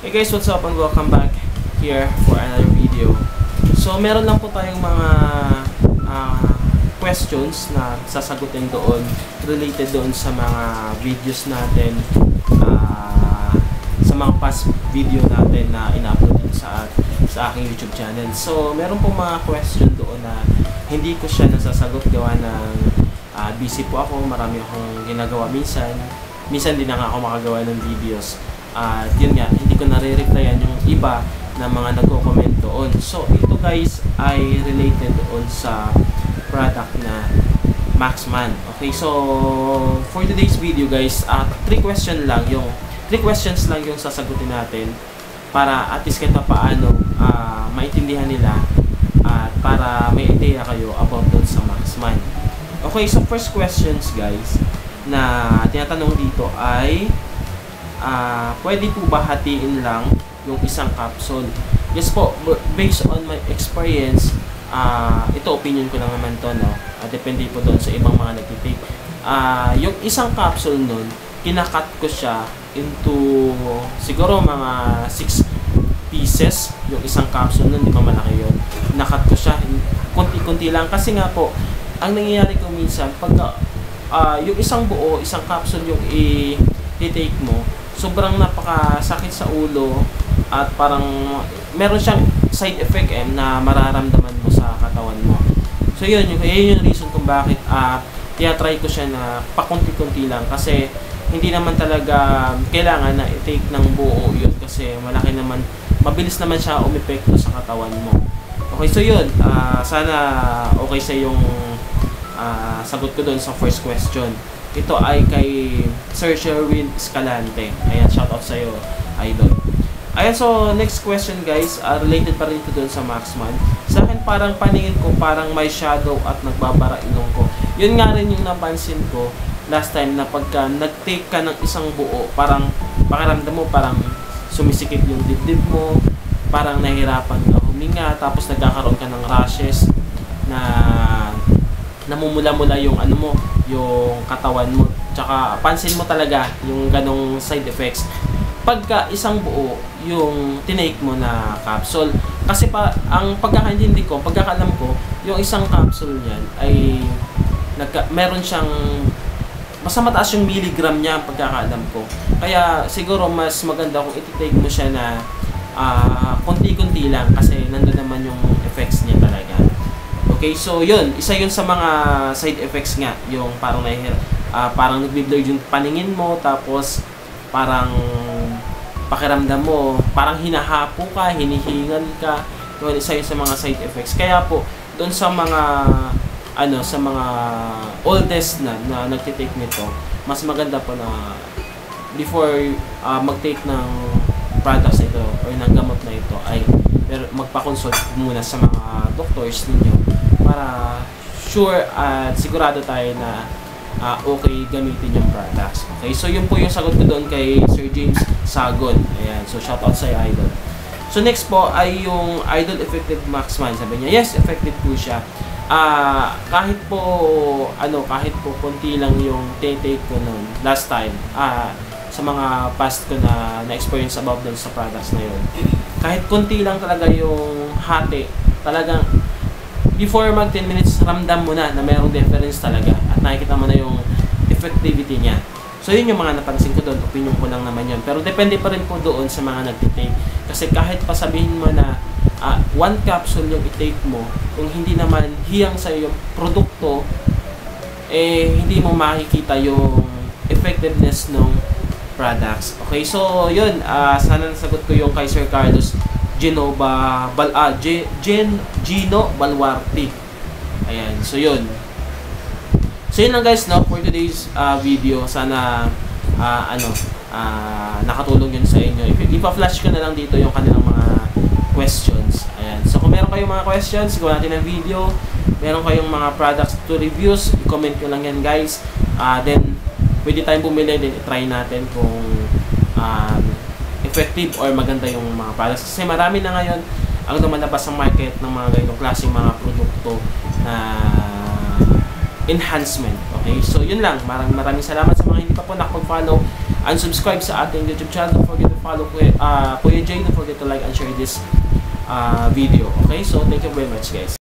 Hey guys, what's up and welcome back here for another video. So meron lang po tayong mga questions na sasagutin doon related doon sa mga videos natin, sa mga past video natin na ina-upload sa aking YouTube channel. So meron po mga question doon na hindi ko siya nasasagot gawa ng busy po ako, marami akong ginagawa minsan din na ako makagawa ng videos. Yun nga, hindi ko nare-replyan yung iba na mga nagko-comment doon. So, ito guys ay related doon sa product na Maxman. Okay, so for today's video guys, 3 questions lang yung sasagutin natin para at least kahit paano maintindihan nila at para may idea kayo about doon sa Maxman. Okay, so first questions guys na tinatanong dito ay pwede po ba hatiin lang yung isang capsule? Yes po, based on my experience, ito opinion ko lang naman to, no? Depende po doon sa ibang mga nagtitake. Yung isang capsule nun, kinakat ko siya into siguro mga 6 pieces. Yung isang capsule nun, di ba malaki yun? Nakat ko siya, kunti-kunti lang. Kasi nga po, ang nangyayari ko minsan, pagka yung isang buo, isang capsule yung i-take mo, sobrang napakasakit sa ulo at parang meron siyang side effect na mararamdaman mo sa katawan mo. So yun yung reason kung bakit try ko siya na pakunti-kunti lang kasi hindi naman talaga kailangan na i-take ng buo yun kasi mabilis naman siya umepekto sa katawan mo. Okay, so yun, sana okay sa yung sagot ko doon sa first question. Ito ay kay Sir Sherwin Escalante. Ayan, shoutout sa iyo, idol. Ayan, so next question guys, related pa rin ito doon sa Maxman. Sa akin parang paningin ko parang may shadow at nagbabara ilong ko. Yun nga rin yung napansin ko last time na pagka nag-take ka ng isang buo, parang pakiramdam mo parang sumisikip yung dibdib mo, parang nahihirapan ka huminga, tapos nagkakaroon ka ng rashes na namumula-mula yung yung katawan mo. Tsaka pansin mo talaga yung ganong side effects pagka isang buo yung tinake mo na capsule. Kasi ang pagkakaintindi ko, pagkakaalam ko, yung isang capsule niyan ay meron siyang mas mataas yung milligram niya ang pagkakaalam ko. Kaya siguro mas maganda kung i-take mo siya na konti-konti lang kasi nandun naman yung effects niya talaga. Okay, so yun, isa yun sa mga side effects nga, yung parang parang nagbi-blur yung paningin mo, tapos parang pakiramdam mo, parang hinahapo ka, hinihingal ka. Yun, isa yun sa mga side effects. Kaya po, doon sa mga sa mga oldest na nagtitake nito, mas maganda po na before mag-take ng products nito or ng gamot na ito ay magpa-consult muna sa mga doctors ninyo para sure at sigurado tayo na okay gamitin yung products. Okay, so yun po yung sagot ko doon kay Sir James Sagon. Ayan, so shoutout sa idol. So next po ay yung Idol Effective Maxman. Sabi niya, yes, effective po siya. Kahit po konti lang yung take ko noon last time. Sa mga past ko na experience about dun sa products na yun. Kahit konti lang talaga yung hati, talagang before mag 10 minutes, ramdam mo na mayroong difference talaga at nakikita mo na yung effectivity niya. So yun yung mga napansin ko doon, opinion ko lang naman yun. Pero depende pa rin po doon sa mga nagtitake. Kasi kahit pa sabihin mo na 1 capsule yung i-take mo, kung hindi naman hiyang sa yung produkto, hindi mo makikita yung effectiveness ng products. Okay, so yun, sana nasagot ko yung kay Sir Carlos Gino Balwarte. Ayan, so yun. So yun lang guys, no, for today's video. Sana nakatulong yun sa inyo. Ipa-flash ko na lang dito yung kanilang mga questions. Ayan, so kung meron kayong mga questions, gawa natin ng video. Meron kayong mga products to reviews, i-comment nyo lang yan guys. Then pwede tayong bumili din, i-try natin kung effective or maganda yung mga products. Kasi marami na ngayon ang lumalabas sa market ng mga ganitong klaseng mga produkto na enhancement. Okay, so yun lang. Maraming salamat sa mga hindi pa po nakapag-follow and subscribe sa ating YouTube channel. Don't forget to follow Kuya enjoy, don't forget to like and share this video. Okay, so thank you very much guys.